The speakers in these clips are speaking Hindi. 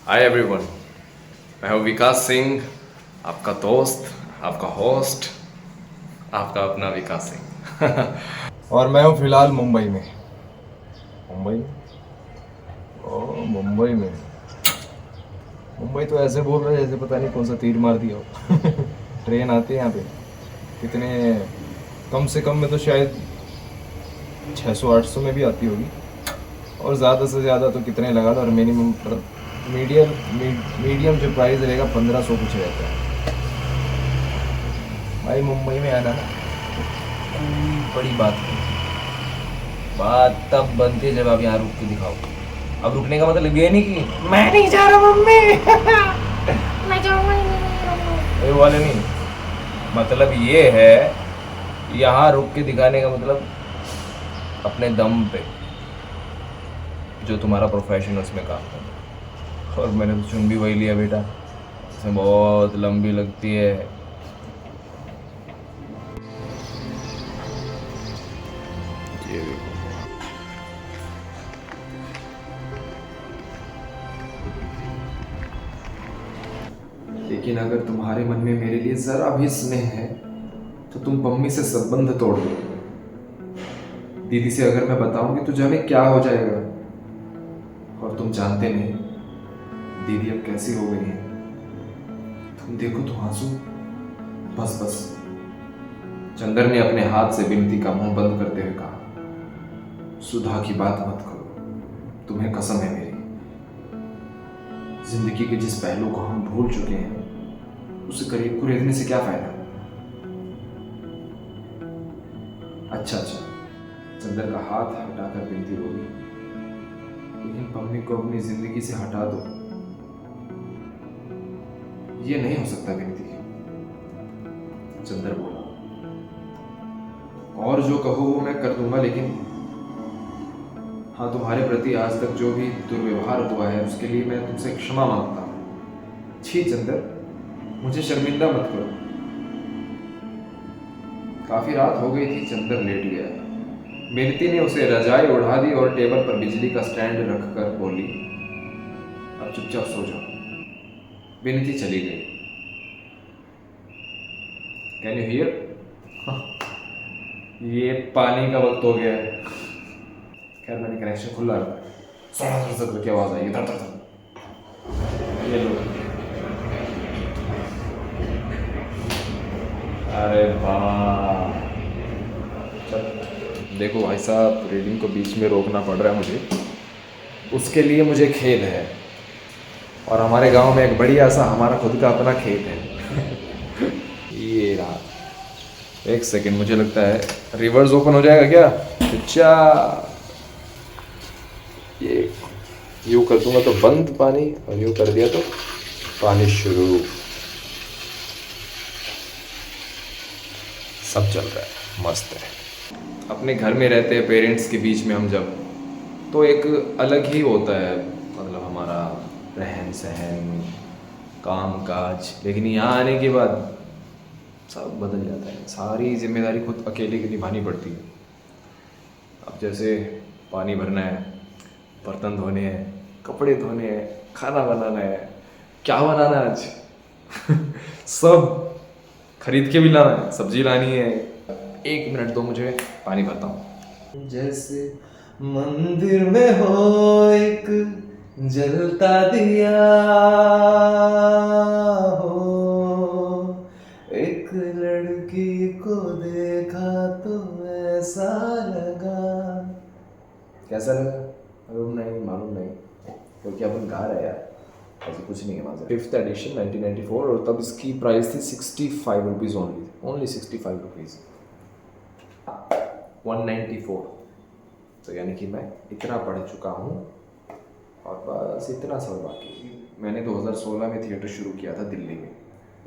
हाय एवरीवन, मैं हूँ विकास सिंह, आपका दोस्त, आपका होस्ट, आपका अपना विकास सिंह। और मैं हूँ फिलहाल मुंबई में। मुंबई ओ मुंबई में। मुंबई तो ऐसे बोल रहे हैं जैसे पता नहीं कौन सा तीर मार दिया हो। ट्रेन आती है यहाँ पे कितने, कम से कम में तो शायद 600-800 में भी आती होगी। और ज़्यादा से ज़्यादा तो कितने लगा लो, और मिनिमम मीडियम मीडियम जो प्राइस रहेगा 1500 कुछ रहता है। भाई मुंबई में आना ना कोई बड़ी बात नहीं। बात तब बनती है जब आप यहाँ रुक के दिखाओ। अब रुकने का मतलब ये नहीं कि मैं नहीं जा रहा मम्मी। मैं जाऊंगा ही नहीं, मैं रहूंगा। ये वाले नहीं। मतलब ये है, यहाँ रुक के दिखाने का मतलब अपने दम पे जो तुम्हारा प्रोफेशन है उसमें काम करना। और मैंने तो चुन भी वही लिया बेटा, इसमें बहुत लंबी लगती है। ये देखो, लेकिन अगर तुम्हारे मन में मेरे लिए जरा भी स्नेह है तो तुम पम्मी से संबंध तोड़ दो। दीदी से अगर मैं बताऊंगी तो जाने क्या हो जाएगा। और तुम जानते नहीं दीदी अब कैसी हो गई है। तुम देखो तो आंसू। बस बस। चंदर ने अपने हाथ से बिनती का मुंह बंद करते हुए कहा, सुधा की बात मत करो, तुम्हें कसम है मेरी। जिंदगी के जिस पहलू को हम भूल चुके हैं उसे करीब कुरेदने से क्या फायदा। अच्छा अच्छा, चंदर का हाथ हटाकर बिनती बोली, लेकिन पम्मी को अपनी जिंदगी से हटा दो। ये नहीं हो सकता बिनती। चंदर बोला, और जो कहो वो मैं कर दूंगा, लेकिन हाँ, तुम्हारे प्रति आज तक जो भी दुर्व्यवहार हुआ है उसके लिए मैं तुमसे क्षमा मांगता हूँ। छी चंदर, मुझे शर्मिंदा मत करो। काफी रात हो गई थी, चंदर लेट गया। बिनती ने उसे रजाई उड़ा दी और टेबल पर बिजली का स्टैंड रखकर बोली, अब चुपचाप सो जाओ। बिनती चली गई। Can you here? ये पानी का वक्त हो गया है। खैर मैंने कनेक्शन खुला रखा। सर सर करके आवाज आई, धर धर धर। ये लो। अरे वाह। चल देखो भाई साहब, रीडिंग को बीच में रोकना पड़ रहा है मुझे, उसके लिए मुझे खेद है। और हमारे गांव में एक बढ़िया सा हमारा खुद का अपना खेत है। ये रहा। एक सेकंड, मुझे लगता है रिवर्स ओपन हो जाएगा क्या? अच्छा, ये यूँ कर दूंगा तो बंद पानी, और यूँ कर दिया तो पानी शुरू। सब चल रहा है, मस्त है। अपने घर में रहते हैं पेरेंट्स के बीच में हम जब, तो एक अलग ही होता है, मतलब हमारा रहन सहन, काम काज। लेकिन यहाँ आने के बाद सब बदल जाता है, सारी जिम्मेदारी खुद अकेले की निभानी पड़ती है। अब जैसे पानी भरना है, बर्तन धोने हैं, कपड़े धोने हैं, खाना बनाना है, क्या बनाना है आज। सब खरीद के भी लाना है, सब्जी लानी है। 1 मिनट दो मुझे, पानी भरता हूँ। जैसे मंदिर में हो एक जलता दिया हो, एक लड़की को देखा तो ऐसा लगा। कैसा लगा? मालूम नहीं, मालूम नहीं, क्योंकि अपन गा रहे हैं यार, ऐसे कुछ नहीं है वहाँ से। 5th एडिशन 1994, और तब इसकी प्राइस थी 65 रुपीज़ ओनली 65 रुपीज़। 194। तो यानी कि मैं इतना पढ़ चुका हूँ, और बस इतना सब बाकी। मैंने 2016 में थिएटर शुरू किया था दिल्ली में,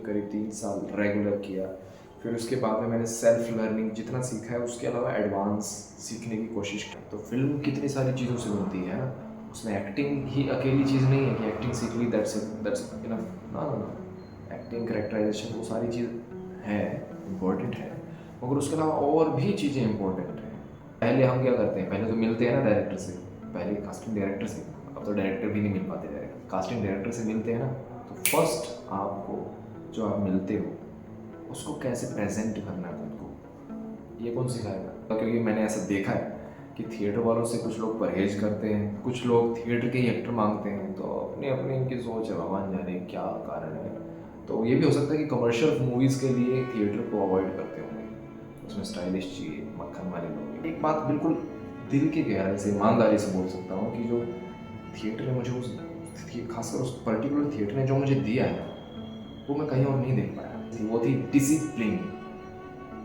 करीब 3 साल रेगुलर किया। फिर उसके बाद में मैंने सेल्फ लर्निंग जितना सीखा है उसके अलावा एडवांस सीखने की कोशिश की। तो फिल्म कितनी सारी चीज़ों से बनती है ना, उसमें एक्टिंग ही अकेली चीज़ नहीं है कि एक्टिंग सीख ली दैट्स इनफ। ना ना ना, एक्टिंग, करेक्टराइजेशन, वो सारी चीज़ है, इम्पोर्टेंट है, मगर उसके अलावा और भी चीज़ें इम्पोर्टेंट हैं। पहले हम क्या करते हैं, पहले तो मिलते हैं ना डायरेक्टर से, पहले कास्टिंग डायरेक्टर से। अब तो डायरेक्टर भी नहीं मिल पाते डायरेक्ट, कास्टिंग डायरेक्टर से मिलते हैं ना, तो फर्स्ट आपको जो आप मिलते हो उसको कैसे प्रेजेंट करना है खुद को, ये कौन सिखाएगा? क्योंकि मैंने ऐसा देखा है कि थिएटर वालों से कुछ लोग परहेज करते हैं, कुछ लोग थिएटर के ही एक्टर मांगते हैं, तो अपनी अपनी इनकी सोच है, भगवान जाने क्या कारण है। तो ये भी हो सकता है कि कमर्शियल मूवीज़ के लिए थिएटर को अवॉइड करते होंगे, उसमें स्टाइलिश चाहिए, मक्खन वाले लोग। एक बात बिल्कुल दिल की गहराई से ईमानदारी से बोल सकता हूँ कि जो थिएटर ने मुझे खासकर उस पर्टिकुलर थिएटर ने जो मुझे दिया है वो मैं कहीं और नहीं देख पाया। वो थी डिसिप्लिन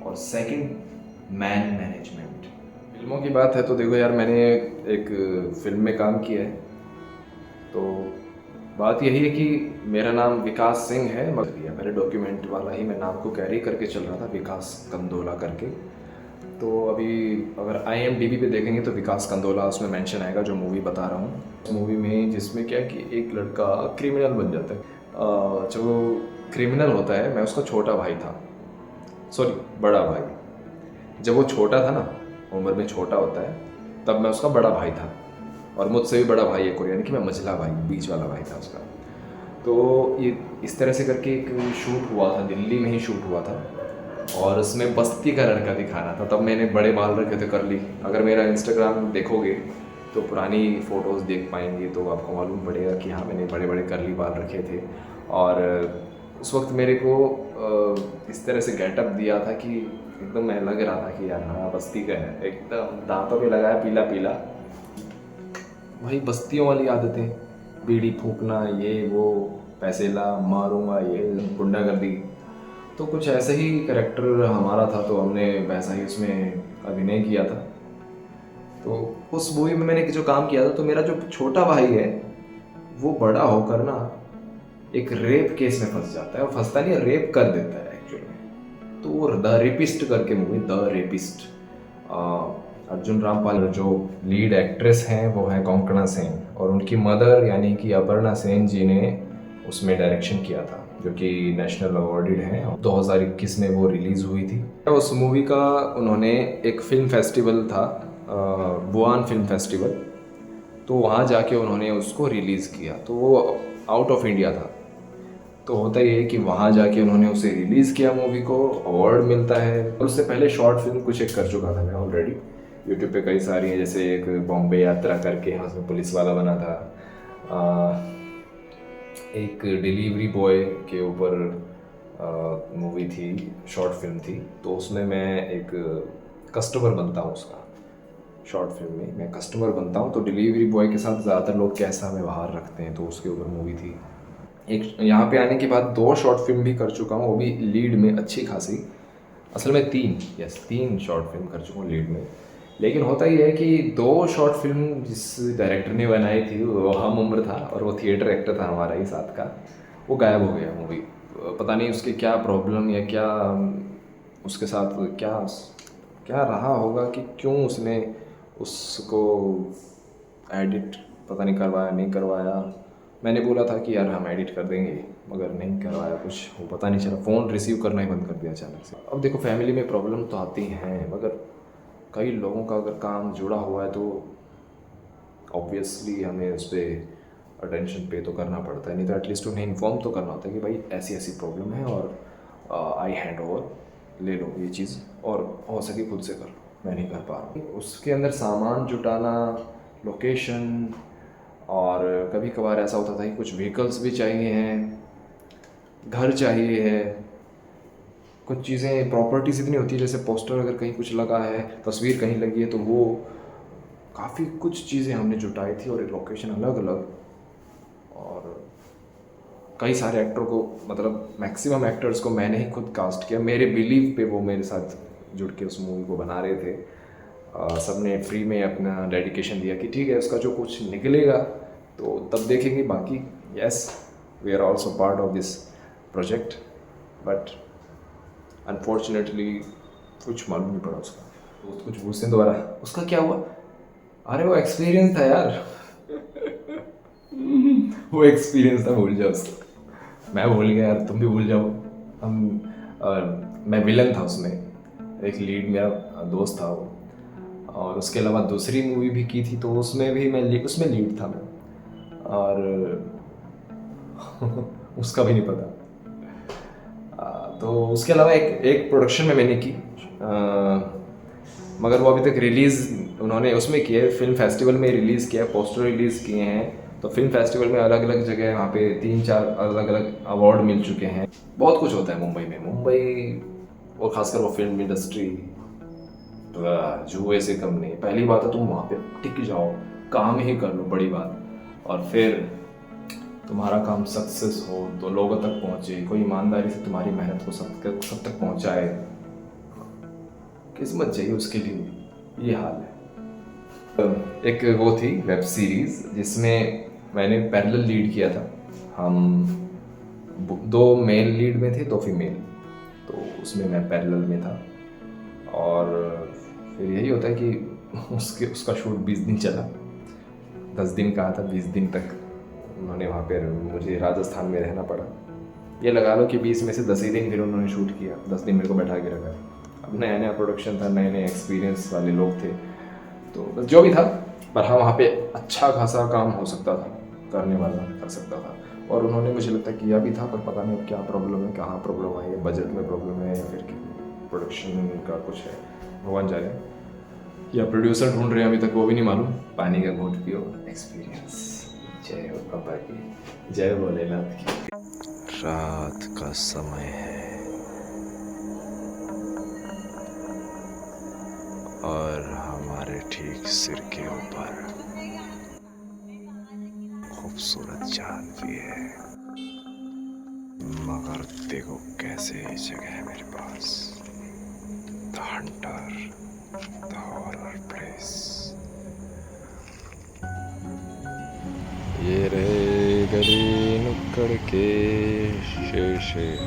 और सेकंड मैन मैनेजमेंट। फिल्मों की बात है तो देखो यार, मैंने एक फिल्म में काम किया है, तो बात यही है कि मेरा नाम विकास सिंह है, मगर मेरे डॉक्यूमेंट वाला ही मैं नाम को कैरी करके चल रहा था, विकास कंदोला करके। तो अभी अगर IMDb पे देखेंगे तो विकास कंदोला उसमें मेंशन आएगा, जो मूवी बता रहा हूँ। उस मूवी में जिसमें क्या है कि एक लड़का क्रिमिनल बन जाता है। जो क्रिमिनल होता है, मैं उसका छोटा भाई था, सॉरी बड़ा भाई। जब वो छोटा था ना, उम्र में छोटा होता है, तब मैं उसका बड़ा भाई था, और मुझसे भी बड़ा भाई एक और, यानी कि मैं मझला भाई, बीच वाला भाई था उसका। तो ये इस तरह से करके एक शूट हुआ था, दिल्ली में ही शूट हुआ था, और उसमें बस्ती का लड़का दिखाना था। तब मैंने बड़े बाल रखे थे, कर्ली। अगर मेरा इंस्टाग्राम देखोगे तो पुरानी फ़ोटोज़ देख पाएंगे तो आपको मालूम पड़ेगा कि हाँ, मैंने बड़े बड़े कर्ली बाल रखे थे। और उस वक्त मेरे को इस तरह से गेटअप दिया था कि एकदम मैं लग रहा था कि यार हाँ, बस्ती का है, एकदम दांतों पे लगाया पीला पीला, वही बस्तियों वाली आदतें, बीड़ी फूकना, ये वो, पैसे ला, मारूंगा, ये गुंडागर्दी। तो कुछ ऐसा ही कैरेक्टर हमारा था, तो हमने वैसा ही उसमें अभिनय किया था। तो उस मूवी में मैंने जो काम किया था, तो मेरा जो छोटा भाई है वो बड़ा होकर ना एक रेप केस में फंस जाता है, और फंसता नहीं, रेप कर देता है एक्चुअली में। तो वो द रेपिस्ट करके movie, the rapist, Arjun Rampal, जो लीड एक्ट्रेस हैं वो है कोंकणा सेन, और उनकी मदर यानी कि अपर्णा सेन जी ने उसमें डायरेक्शन किया था, जो कि नेशनल अवॉर्डेड है। 2021 में वो रिलीज़ हुई थी। उस मूवी का उन्होंने एक फिल्म फेस्टिवल था, बुआन फिल्म फेस्टिवल, तो वहाँ जाके उन्होंने उसको रिलीज़ किया। तो वो आउट ऑफ इंडिया था, तो होता ही है कि वहाँ जाके उन्होंने उसे रिलीज़ किया, मूवी को अवार्ड मिलता है। और उससे पहले शॉर्ट फिल्म कुछ एक कर चुका था मैं ऑलरेडी, यूट्यूब पे कई सारी हैं, जैसे एक बॉम्बे यात्रा करके, उसमें पुलिस वाला बना था। एक डिलीवरी बॉय के ऊपर मूवी थी, शॉर्ट फिल्म थी, तो उसमें मैं एक कस्टमर बनता हूँ उसका। शॉर्ट फिल्म में मैं कस्टमर बनता हूँ, तो डिलीवरी बॉय के साथ ज़्यादातर लोग कैसा व्यवहार रखते हैं, तो उसके ऊपर मूवी थी। एक यहाँ पे आने के बाद 2 शॉर्ट फिल्म भी कर चुका हूँ, वो भी लीड में अच्छी खासी, असल में 3 शॉर्ट फिल्म कर चुका हूँ लीड में। लेकिन होता ही है कि 2 शॉर्ट फिल्म जिस डायरेक्टर ने बनाई थी वो हम उम्र था, और वो थिएटर एक्टर था हमारा ही साथ का, वो गायब हो गया मूवी। पता नहीं उसके क्या प्रॉब्लम या क्या उसके साथ क्या रहा होगा कि क्यों उसने उसको एडिट पता नहीं करवाया, नहीं करवाया। मैंने बोला था कि यार हम एडिट कर देंगे, मगर नहीं करवाया, कुछ वो पता नहीं चला, फ़ोन रिसीव करना ही बंद कर दिया अचानक से। अब देखो, फैमिली में प्रॉब्लम तो आती हैं, मगर कई लोगों का अगर काम जुड़ा हुआ है तो ऑब्वियसली हमें उस पर अटेंशन पे तो करना पड़ता है, नहीं तो एटलीस्ट उन्हें इन्फॉर्म तो करना होता है कि भाई ऐसी ऐसी प्रॉब्लम है, और आई हैंड ओवर, ले लो ये चीज़, और हो सके खुद से कर लो, मैं नहीं कर पा रहा हूँ। उसके अंदर सामान जुटाना, लोकेशन, और कभी कभार ऐसा होता था कि कुछ व्हीकल्स भी चाहिए हैं, घर चाहिए है, कुछ चीज़ें, प्रॉपर्टीज इतनी होती है, जैसे पोस्टर अगर कहीं कुछ लगा है, तस्वीर कहीं लगी है, तो वो काफ़ी कुछ चीज़ें हमने जुटाई थी, और एक लोकेशन अलग अलग, और कई सारे एक्टर को, मतलब मैक्सिमम एक्टर्स को मैंने ही खुद कास्ट किया। मेरे बिलीव पे वो मेरे साथ जुड़ के उस मूवी को बना रहे थे। सब ने फ्री में अपना डेडिकेशन दिया कि ठीक है, उसका जो कुछ निकलेगा तो तब देखेंगे, बाकी yes, we are also part of this project, but unfortunately कुछ मालूम नहीं पड़ा उसका। दोस्त कुछ पूछते हैं दोबारा, उसका क्या हुआ? अरे वो एक्सपीरियंस था यार वो एक्सपीरियंस था, भूल जाओ उसको। मैं भूल गया यार, तुम भी भूल जाओ। मैं विलन था उसमें, एक लीड मेरा दोस्त था वो, और उसके अलावा दूसरी मूवी भी की थी, तो उसमें भी मैं उसमें लीड था मैं। और उसका भी नहीं पता। तो उसके अलावा एक प्रोडक्शन में मैंने की, मगर वो अभी तक रिलीज़ उन्होंने उसमें किया है, फिल्म फेस्टिवल में रिलीज़ किया है, पोस्टर रिलीज़ किए हैं। तो फिल्म फेस्टिवल में अलग अलग जगह वहाँ पे 3-4 अलग अलग अवार्ड मिल चुके हैं। बहुत कुछ होता है मुंबई में, और ख़ासकर वो फिल्म इंडस्ट्री जुए से कम नहीं। पहली बात है तुम वहाँ पे टिक जाओ, काम ही कर लो, बड़ी बात। और फिर तुम्हारा काम सक्सेस हो तो लोगों तक पहुँचे, कोई ईमानदारी से तुम्हारी मेहनत को सब तक पहुँचाए, किस्मत चाहिए उसके लिए। ये हाल है। एक वो थी वेब सीरीज़ जिसमें मैंने पैरेलल लीड किया था। हम 2 मेल लीड में थे, 2 फीमेल, तो उसमें मैं पैरेलल में था। और फिर यही होता है कि उसका शूट 20 दिन चला, 10 दिन कहा था, 20 दिन तक उन्होंने वहाँ पे मुझे राजस्थान में रहना पड़ा। ये लगा लो कि 20 में से 10 ही दिन फिर उन्होंने शूट किया, 10 दिन मेरे को बैठा के रखा। अब नया नया प्रोडक्शन था, नए नए एक्सपीरियंस वाले लोग थे, तो बस जो भी था। पर हाँ, वहाँ पे अच्छा खासा काम हो सकता था, करने वाला कर सकता था। और उन्होंने मुझे लगता है किया भी था, पर पता नहीं अब क्या प्रॉब्लम है, कहाँ प्रॉब्लम आई है, बजट में प्रॉब्लम है या फिर प्रोडक्शन का कुछ है, भगवान जाने, या प्रोड्यूसर ढूंढ रहे हैं अभी तक, वो भी नहीं मालूम। पानी का घूंट पियो, एक्सपीरियंस। जय हो पापा की, जय भोलेनाथ की। रात का समय है और हमारे ठीक सिर के ऊपर खूबसूरत चांद भी है, मगर देखो कैसे जगह है मेरे पास, the hunter, the horror place. ये रहे गली नुक्कड़ के शेर,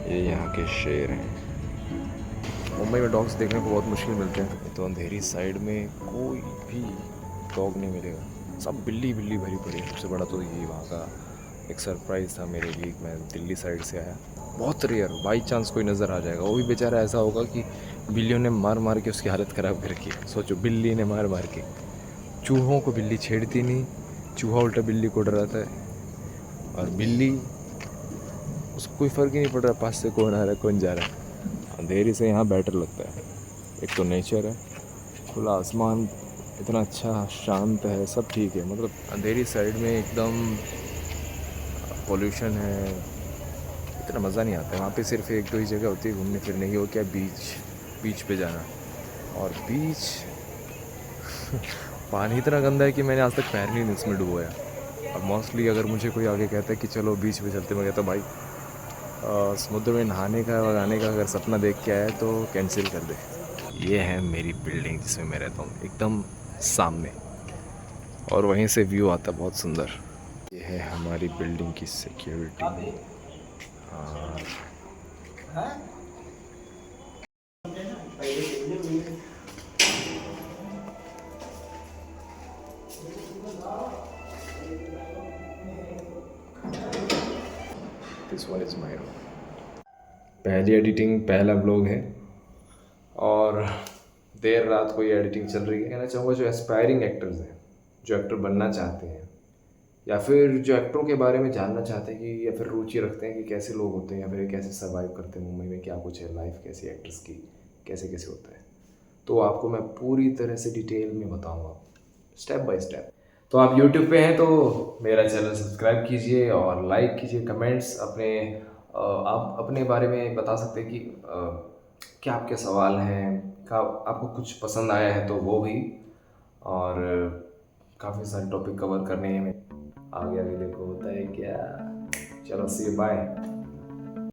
ये यहाँ के शेर हैं। मुंबई में डॉग्स देखने को बहुत मुश्किल मिलते हैं, तो अंधेरी साइड में कोई भी डॉग नहीं मिलेगा, सब बिल्ली भरी पड़ी है। सबसे बड़ा तो ये वहाँ का एक सरप्राइज़ था मेरे लिए। मैं दिल्ली साइड से आया, बहुत रेयर बाई चांस कोई नज़र आ जाएगा, वो भी बेचारा ऐसा होगा कि बिल्लियों ने मार के उसकी हालत ख़राब कर रखी है। सोचो, बिल्ली ने मार के, चूहों को बिल्ली छेड़ती नहीं, चूहा उल्टा बिल्ली को डराता है, और बिल्ली उसको कोई फ़र्क ही नहीं पड़ रहा पास से कौन आ रहा है कौन जा रहा है। अंधेरी से यहाँ बेटर लगता है, एक तो नेचर है, खुला आसमान इतना अच्छा शांत है, सब ठीक है। मतलब अंधेरी साइड में एकदम पोल्यूशन है, इतना मज़ा नहीं आता है। वहाँ पे सिर्फ 1-2 ही जगह होती है घूमने फिरने की, वो क्या बीच पे जाना। और बीच पानी इतना गंदा है कि मैंने आज तक पैर नहीं उसमें डुबोया। अब मोस्टली अगर मुझे कोई आगे कहता है कि चलो बीच पे चलते, मैं कहता भाई समुद्र में नहाने का और आने का अगर सपना देख के आया तो कैंसिल कर दे। ये है मेरी बिल्डिंग जिसमें मैं रहता हूँ, एकदम सामने, और वहीं से व्यू आता है बहुत सुंदर। ये है हमारी बिल्डिंग की security. This one is my room. पहली एडिटिंग, पहला व्लॉग है, और देर रात को ये एडिटिंग चल रही है। कहना चाहूँगा जो एस्पायरिंग एक्टर्स हैं, जो एक्टर बनना चाहते हैं, या फिर जो एक्टरों के बारे में जानना चाहते हैं कि, या फिर रुचि रखते हैं कि कैसे लोग होते हैं, या फिर कैसे सर्वाइव करते हैं मुंबई में, क्या कुछ है लाइफ कैसी एक्टर्स की, कैसे कैसे होता है, तो आपको मैं पूरी तरह से डिटेल में बताऊँगा, स्टेप बाय स्टेप। तो आप यूट्यूब पे हैं तो मेरा चैनल सब्सक्राइब कीजिए और लाइक कीजिए, कमेंट्स आप अपने बारे में बता सकते हैं कि क्या आपके सवाल हैं, क्या आपको कुछ पसंद आया है तो वो भी, और काफ़ी सारे टॉपिक कवर करने हैं। आगे देखो होता है क्या। चलो सी बाय।